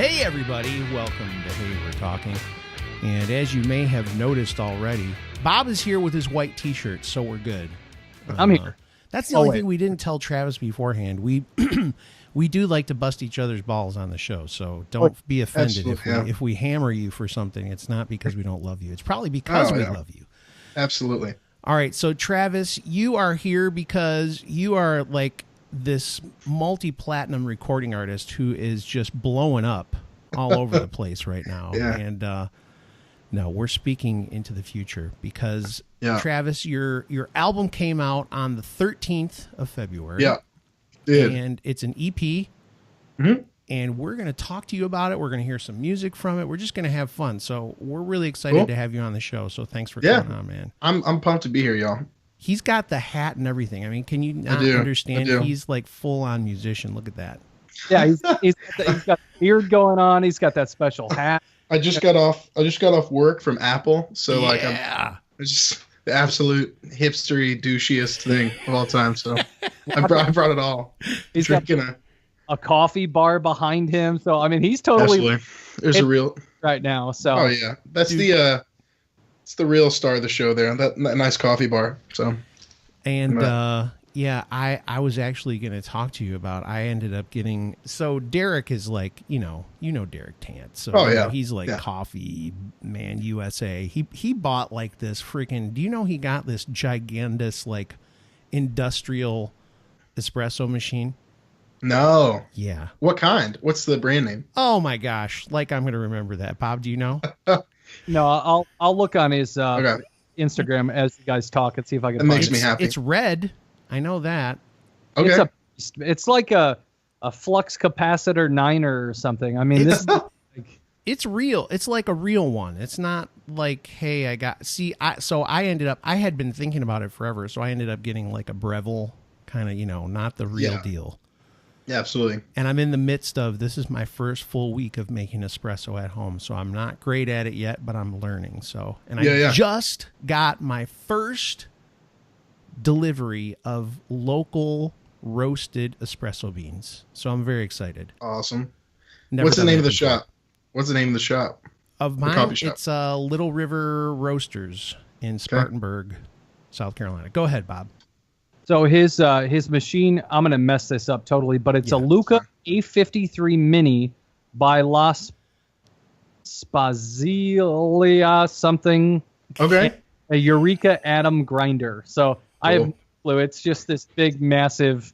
Hey everybody, welcome to Hey We're Talking. And as you may have noticed already, Bob is here with his white t-shirt, so we're good. I'm here. That's the only thing we didn't tell Travis beforehand. We we do like to bust each other's balls on the show, so don't be offended if we hammer you for something. It's not because we don't love you. It's probably because we love you. Absolutely. All right, so Travis, you are here because you are like this multi-platinum recording artist who is just blowing up all over the place right now. Yeah. And no, we're speaking into the future because Travis, your album came out on the 13th of February. Yeah. Did. And it's an EP. Mm-hmm. And we're going to talk to you about it. We're going to hear some music from it. We're just going to have fun. So we're really excited to have you on the show. So thanks for coming on, man. I'm pumped to be here, y'all. He's got the hat and everything. I mean, can you not understand? He's like full on musician. Look at that. Yeah, he's got the beard going on. He's got that special hat. I just got off work from Apple, so I'm just the absolute hipstery douchiest thing of all time. So I brought it all. He's drinking a coffee bar behind him. So I mean, he's totally there's a real right now. So that's it's the real star of the show there. That nice coffee bar. So and I was actually going to talk to you about. I ended up getting Derek is like you know Derek Tant. So he's like Coffee Man USA. He bought like this freaking. Do you know he got this gigantic like industrial espresso machine? No. Yeah. What kind? What's the brand name? Oh my gosh! Like I'm going to remember that. Bob, do you know? No, I'll look on his Instagram as you guys talk and see if I can. That makes me happy. It's red. I know that. Okay. It's like a flux capacitor 9er or something. I mean, this is it's real. It's like a real one. It's not like, hey, I ended up, I had been thinking about it forever. So I ended up getting like a Breville kind of, not the real deal. Yeah, absolutely. And I'm in the midst of, this is my first full week of making espresso at home. So I'm not great at it yet, but I'm learning. So, and I just got my first delivery of local roasted espresso beans. So I'm very excited. Awesome. What's the name of the shop? What's the name of the shop? Of mine, coffee shop? It's Little River Roasters in Spartanburg, South Carolina. Go ahead, Bob. So his machine, I'm going to mess this up totally, but it's a Luca A53 Mini by Las Spazia something. Okay. A Eureka Atom grinder. So I have no clue. It's just this big, massive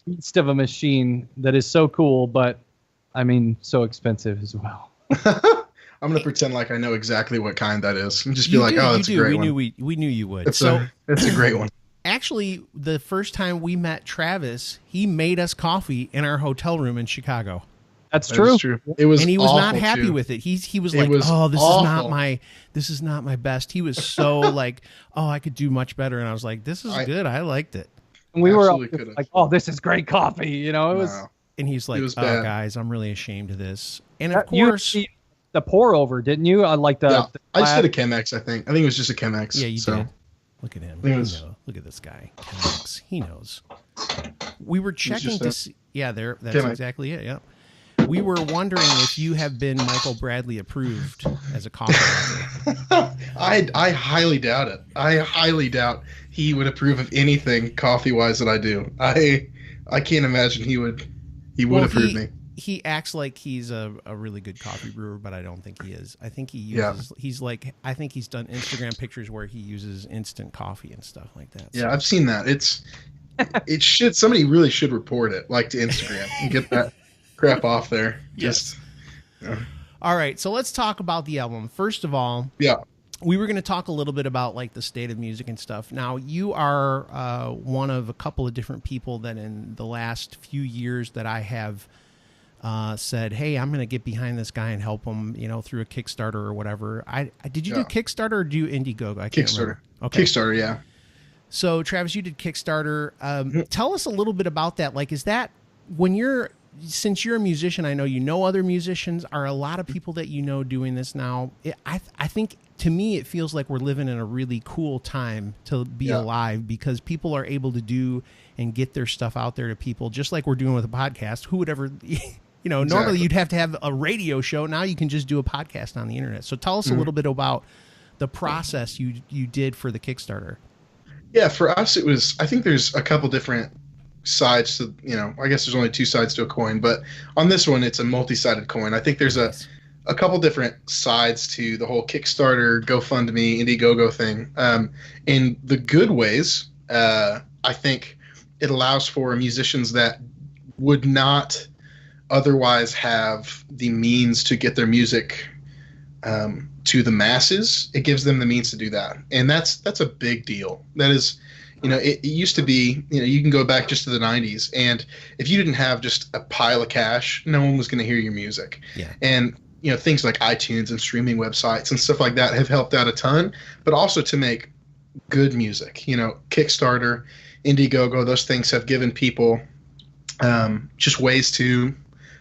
beast of a machine that is so cool, but I mean, so expensive as well. I'm going to pretend like I know exactly what kind that is and just be like, oh, that's a great one. We knew you would. It's a great one. Actually, the first time we met Travis, he made us coffee in our hotel room in Chicago. That's true. It was, and he was not happy with it. He was like, "Oh, this is not my best." He was so like, "Oh, I could do much better." And I was like, "This is good. I liked it." And we were like, "Oh, this is great coffee." It was. And he's like, "Oh, guys, I'm really ashamed of this." And of course, the pour over, didn't you? I like the. I just did a Chemex. I think it was just a Chemex. Yeah, you did. Look at him. Look at this guy. Chemex. He knows. We were checking to see. Yeah, that's Chemex. Exactly it. Yeah. We were wondering if you have been Michael Bradley approved as a coffee maker. I highly doubt it. I highly doubt he would approve of anything coffee wise that I do. I can't imagine he would approve me. He acts like he's a really good coffee brewer, but I don't think he is. I think he uses I think he's done Instagram pictures where he uses instant coffee and stuff like that. Yeah, I've seen that. It should, somebody really should report it, like, to Instagram and get that crap off there. Yes. All right, so let's talk about the album. First of all, we were going to talk a little bit about like the state of music and stuff. Now, you are one of a couple of different people that in the last few years that I have said, hey, I'm going to get behind this guy and help him, through a Kickstarter or whatever. Did you do Kickstarter or do Indiegogo? I can't Kickstarter. Remember. Okay. Kickstarter, yeah. So, Travis, you did Kickstarter. Tell us a little bit about that. Like, is that since you're a musician, I know you know other musicians. Are a lot of people that you know doing this now? I think, to me, it feels like we're living in a really cool time to be alive because people are able to do and get their stuff out there to people, just like we're doing with a podcast. Who would ever... normally you'd have to have a radio show. Now you can just do a podcast on the internet. So tell us a little bit about the process you did for the Kickstarter. Yeah, for us, I think there's a couple different sides to, I guess there's only two sides to a coin, but on this one, it's a multi-sided coin. I think there's a couple different sides to the whole Kickstarter, GoFundMe, Indiegogo thing. In the good ways, I think it allows for musicians that would not otherwise have the means to get their music to the masses. It gives them the means to do that, and that's a big deal. That is, it used to be, you can go back just to the 90s, and if you didn't have just a pile of cash, no one was going to hear your music. Yeah. And things like iTunes and streaming websites and stuff like that have helped out a ton, but also to make good music. Kickstarter, Indiegogo, those things have given people just ways to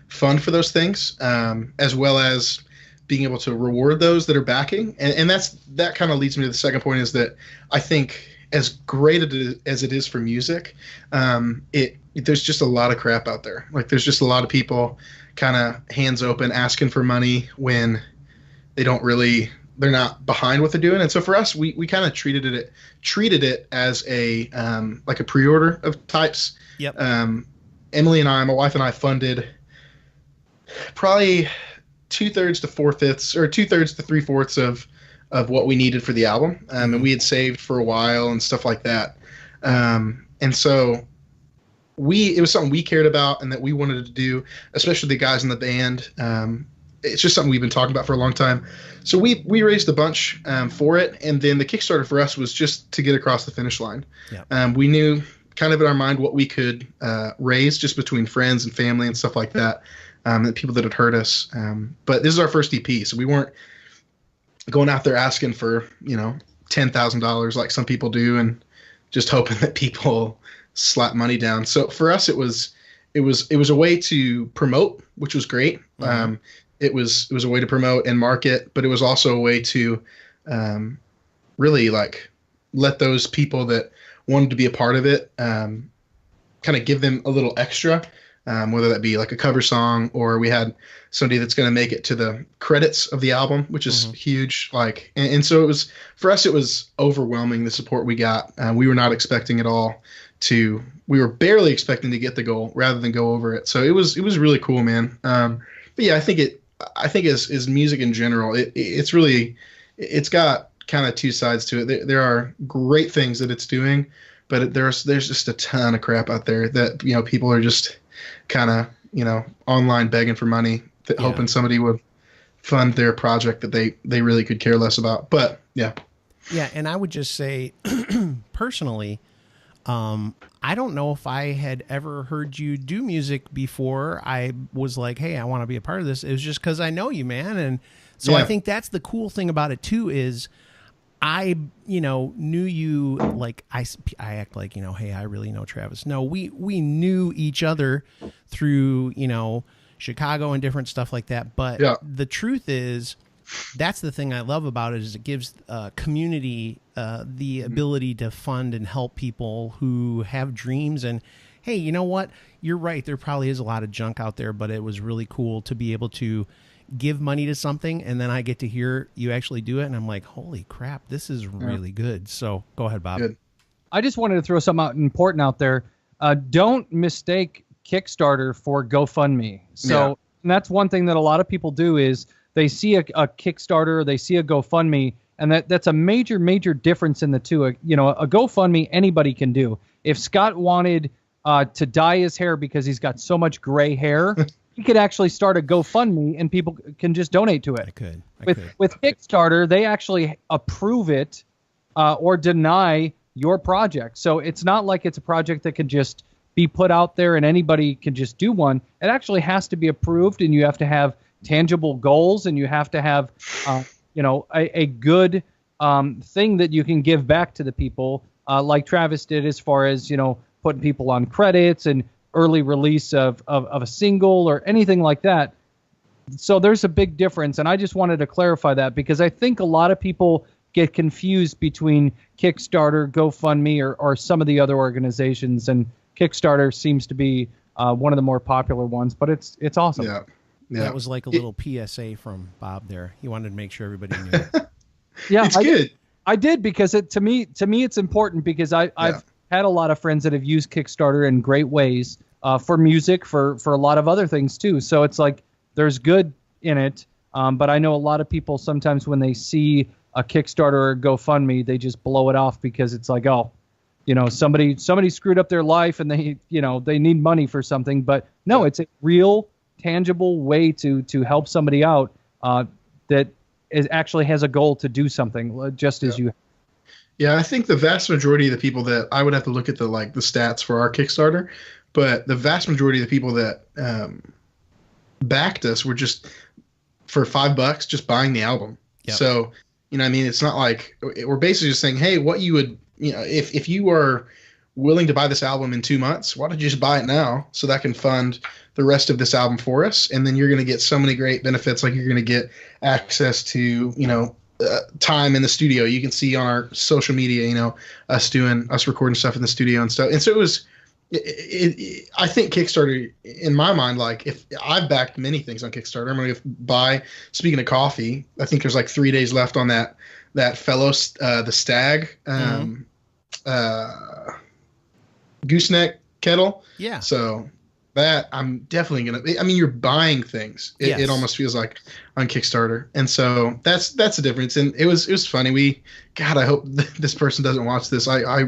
fund for those things, as well as being able to reward those that are backing. And that kind of leads me to the second point, is that I think as great as it is for music, there's just a lot of crap out there. Like, there's just a lot of people kind of hands open asking for money when they're not behind what they're doing. And so for us, we kind of treated it as a like a pre-order of types. Yep. Emily and my wife and I, funded probably 2/3 to 4/5, or 2/3 to 3/4 of what we needed for the album. And we had saved for a while and stuff like that. And so it was something we cared about and that we wanted to do, especially the guys in the band. It's just something we've been talking about for a long time. So we raised a bunch for it. And then the Kickstarter for us was just to get across the finish line. Yep. We knew kind of in our mind what we could raise just between friends and family and stuff like that, and people that had heard us. But this is our first EP, so we weren't going out there asking for, $10,000 like some people do and just hoping that people slap money down. So for us, it was a way to promote, which was great. Mm-hmm. It was a way to promote and market, but it was also a way to really like let those people that wanted to be a part of it kind of give them a little extra, whether that be like a cover song, or we had somebody that's going to make it to the credits of the album, which is huge. Like, and so for us, it was overwhelming, the support we got. We were not expecting at all we were barely expecting to get the goal rather than go over it. So it was really cool, man. But yeah, I think as music in general, it's got kind of two sides to it. There are great things that it's doing, but there's just a ton of crap out there that, people are just kind of, online begging for money, hoping somebody would fund their project that they really could care less about. But yeah. Yeah. And I would just say personally, I don't know if I had ever heard you do music before I was like, hey, I want to be a part of this. It was just because I know you, man. And so I think that's the cool thing about it too, is I, knew you, like I act like, hey, I really know Travis. No, we knew each other through, Chicago and different stuff like that. But the truth is, that's the thing I love about it, is it gives community the ability to fund and help people who have dreams. And hey, you know what? You're right. There probably is a lot of junk out there, but it was really cool to be able to give money to something, and then I get to hear you actually do it, and I'm like, holy crap, this is really good. So go ahead, Bob. Good. I just wanted to throw something important out there. Don't mistake Kickstarter for GoFundMe. So and that's one thing that a lot of people do, is they see a Kickstarter, they see a GoFundMe, and that's a major, major difference in the two. A GoFundMe anybody can do. If Scott wanted to dye his hair because he's got so much gray hair, he could actually start a GoFundMe and people can just donate to it. I could. With Kickstarter, they actually approve it or deny your project. So it's not like it's a project that can just be put out there and anybody can just do one. It actually has to be approved, and you have to have tangible goals, and you have to have a good thing that you can give back to the people, like Travis did, as far as putting people on credits and early release of a single or anything like that. So there's a big difference, and I just wanted to clarify that, because I think a lot of people get confused between Kickstarter, GoFundMe, or some of the other organizations, and Kickstarter seems to be one of the more popular ones, but it's awesome. Yeah. That was like a little PSA from Bob there. He wanted to make sure everybody knew. Yeah, it's good. I did, because to me it's important, because I've had a lot of friends that have used Kickstarter in great ways for music, for a lot of other things too. So it's like there's good in it, but I know a lot of people sometimes when they see a Kickstarter or a GoFundMe, they just blow it off because it's like, oh, somebody screwed up their life and they need money for something. But no, it's a real tangible way to help somebody out that actually has a goal to do something, just as you. Yeah, I think the vast majority of the people that I would have to look at the stats for our Kickstarter, but the vast majority of the people that backed us were just for $5 just buying the album. Yep. So, it's not like we're basically just saying, hey, what you would, if you are willing to buy this album in 2 months, why don't you just buy it now so that can fund the rest of this album for us? And then you're going to get so many great benefits. Like you're going to get access to, time in the studio. You can see on our social media, us recording stuff in the studio and stuff. And so it was, I think Kickstarter, in my mind, like if I've backed many things on Kickstarter, I'm going to buy, speaking of coffee, I think there's like 3 days left on that fellow, the Stag, gooseneck kettle. Yeah. So that I'm definitely going to, you're buying things. It almost feels like on Kickstarter. And so that's the difference. And it was funny. I hope this person doesn't watch this. I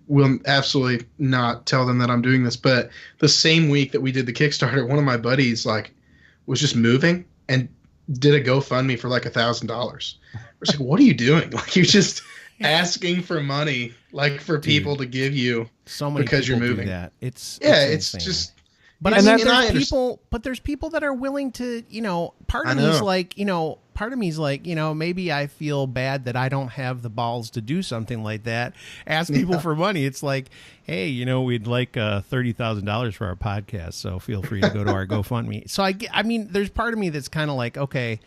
will absolutely not tell them that I'm doing this, but the same week that we did the Kickstarter, one of my buddies was just moving and did a GoFundMe for like $1,000. We're just like, what are you doing? Like you're just asking for money, for people to give you so many because people you're moving. Do that. It's just. But there's people that are willing to, part of me is like, maybe I feel bad that I don't have the balls to do something like that. Ask people for money. It's like, hey, we'd like $30,000 for our podcast, so feel free to go to our GoFundMe. So there's part of me that's kind of like, okay,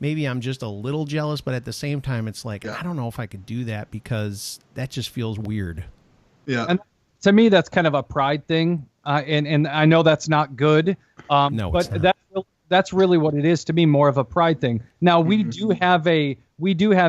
maybe I'm just a little jealous, but at the same time, it's like, I don't know if I could do that because that just feels weird. Yeah. And to me, that's kind of a pride thing. And I know that's not good. No, but that's really what it is to me, more of a pride thing. Now we do have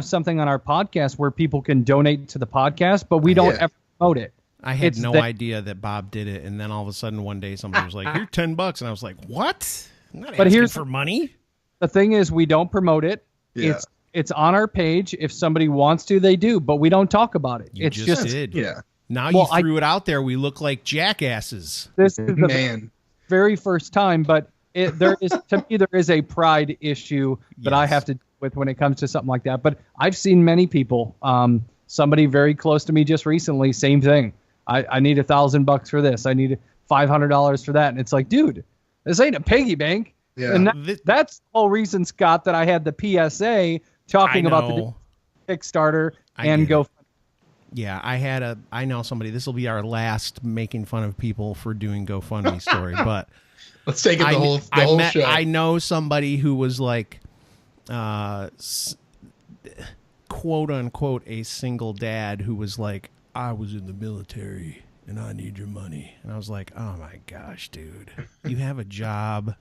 something on our podcast where people can donate to the podcast, but we don't ever promote it. I had no idea that Bob did it, and then all of a sudden one day somebody was like, "Here's $10," and I was like, "What? I'm not asking for money." The thing is, we don't promote it. Yeah. It's on our page. If somebody wants to, they do, but we don't talk about it. You just did. Yeah. Now you threw it out there. We look like jackasses. This is the very first time, but there is a pride issue that I have to deal with when it comes to something like that. But I've seen many people, somebody very close to me just recently, same thing. I need $1,000 for this. I need $500 for that. And it's like, dude, this ain't a piggy bank. Yeah. And that's the whole reason, Scott, that I had the PSA talking about the Kickstarter and GoFundMe. Yeah, I know somebody. This will be our last making fun of people for doing GoFundMe story, but let's take it the whole show. I know somebody who was like, quote unquote, a single dad who was like, I was in the military and I need your money. And I was like, oh my gosh, dude, you have a job.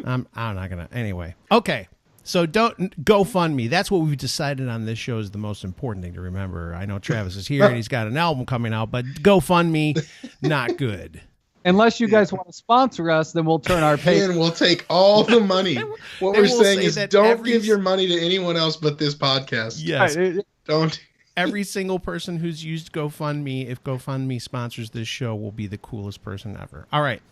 I'm not gonna. Anyway, okay. So don't GoFundMe. That's what we've decided on this show is the most important thing to remember. I know Travis is here and he's got an album coming out, but GoFundMe, not good. Unless you guys want to sponsor us, then we'll turn our page. And we'll take all the money. What we're saying is don't give your money to anyone else but this podcast. Yes. Don't. Every single person who's used GoFundMe, if GoFundMe sponsors this show, will be the coolest person ever. All right.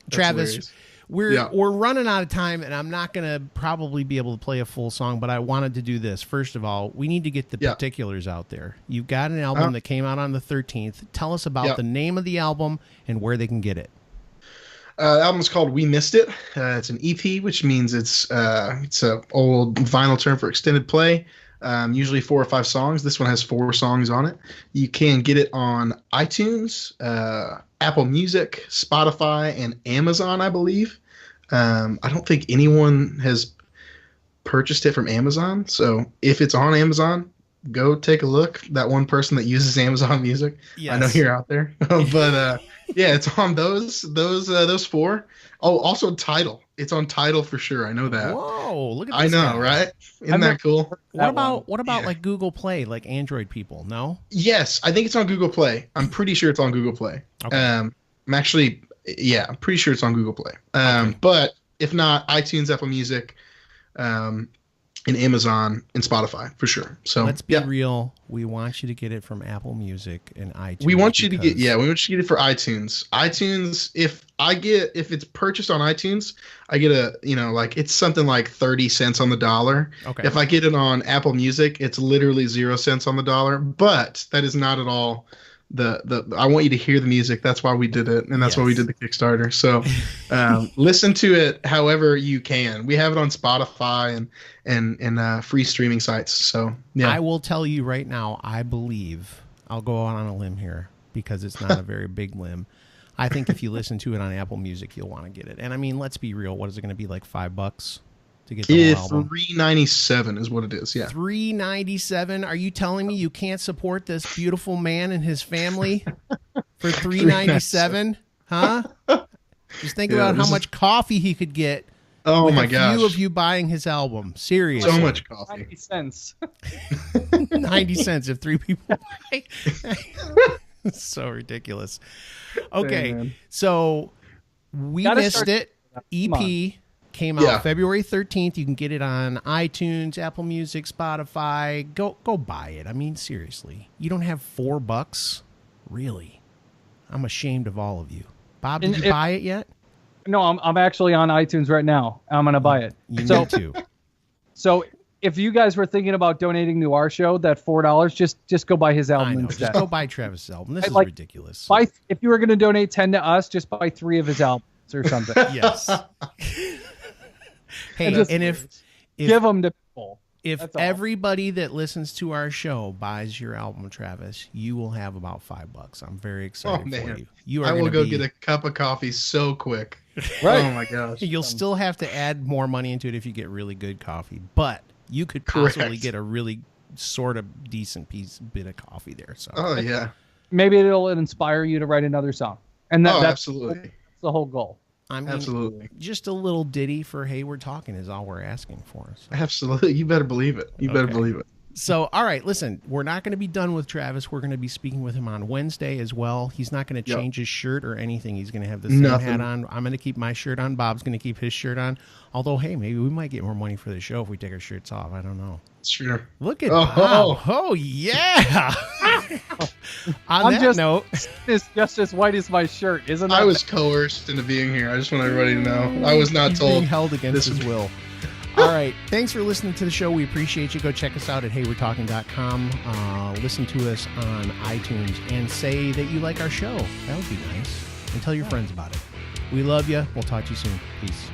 That's Travis. hilarious. We're running out of time, and I'm not going to probably be able to play a full song, but I wanted to do this. First of all, we need to get the particulars out there. You've got an album that came out on the 13th. Tell us about the name of the album and where they can get it. The album's called We Missed It. It's an EP, which means it's an old vinyl term for extended play. Usually 4 or 5 songs. This one has 4 songs on it. You can get it on iTunes, Apple Music, Spotify, and Amazon, I believe. I don't think anyone has purchased it from Amazon. So if it's on Amazon, go take a look. That one person that uses Amazon Music. Yes. I know you're out there. But Yeah, it's on those four. Oh, also Tidal. It's on Tidal for sure. I know that. Whoa, look at this. I know, guy. right? Isn't that cool? What about like Google Play, like Android people? No? Yes, I think it's on Google Play. I'm pretty sure it's on Google Play. Okay. I'm pretty sure it's on Google Play. Okay. But if not, iTunes, Apple Music, and Amazon and Spotify for sure. So let's be real. We want you to get it from Apple Music and iTunes. We want you to get it for iTunes. iTunes, if it's purchased on iTunes, I get it's something like 30 cents on the dollar. Okay. If I get it on Apple Music, it's literally 0 cents on the dollar. But that is not at all I want you to hear the music. That's why we did it, and that's why we did the Kickstarter. So listen to it however you can. We have it on Spotify and free streaming sites. So yeah, I will tell you right now, I believe, I'll go out on a limb here because it's not a very big limb. I think if you listen to it on Apple Music, you'll want to get it. And I mean, let's be real. What is it going to be, like $5 to get the whole album? $3.97 is what it is. Yeah, $3.97. Are you telling me you can't support this beautiful man and his family for $3.97? Huh? Just think about how much coffee he could get. Oh my gosh! A few of you buying his album. Seriously, so much coffee. 90 cents. 90 cents if 3 people buy. So ridiculous. Okay, so we missed it. EP came out February 13th. You can get it on iTunes, Apple Music, Spotify. Go buy it. I mean, seriously. You don't have $4? Really? I'm ashamed of all of you. Bob, did you buy it yet? No, I'm actually on iTunes right now. I'm going to buy it. You need to. So if you guys were thinking about donating to our show, that $4, just go buy his album instead. Just go buy Travis' album. This is ridiculous. If you were going to donate 10 to us, just buy 3 of his albums or something. Yes. Hey, and if give them to people. If everybody that listens to our show buys your album, Travis, you will have about $5. I'm very excited for you. I will go get a cup of coffee so quick. Right. Oh my gosh. You'll still have to add more money into it if you get really good coffee, but you could possibly get a really sort of decent bit of coffee there. So. Oh yeah. Maybe it'll inspire you to write another song, and that's absolutely the whole goal. I mean, absolutely. Just a little ditty for "Hey, We're Talking" is all we're asking for. So. Absolutely. You better believe it. You better believe it. So, all right, listen, we're not going to be done with Travis. We're going to be speaking with him on Wednesday as well. He's not going to change his shirt or anything. He's going to have the same hat on. I'm going to keep my shirt on. Bob's going to keep his shirt on. Although, hey, maybe we might get more money for the show if we take our shirts off. I don't know. Sure. Look at Bob. Oh, yeah. On that note. It's just as white as my shirt, isn't it? I was coerced into being here. I just want everybody to know. I was not told. Being held against his will. All right. Thanks for listening to the show. We appreciate you. Go check us out at heywe'retalking.com. Listen to us on iTunes and say that you like our show. That would be nice. And tell your friends about it. We love you. We'll talk to you soon. Peace.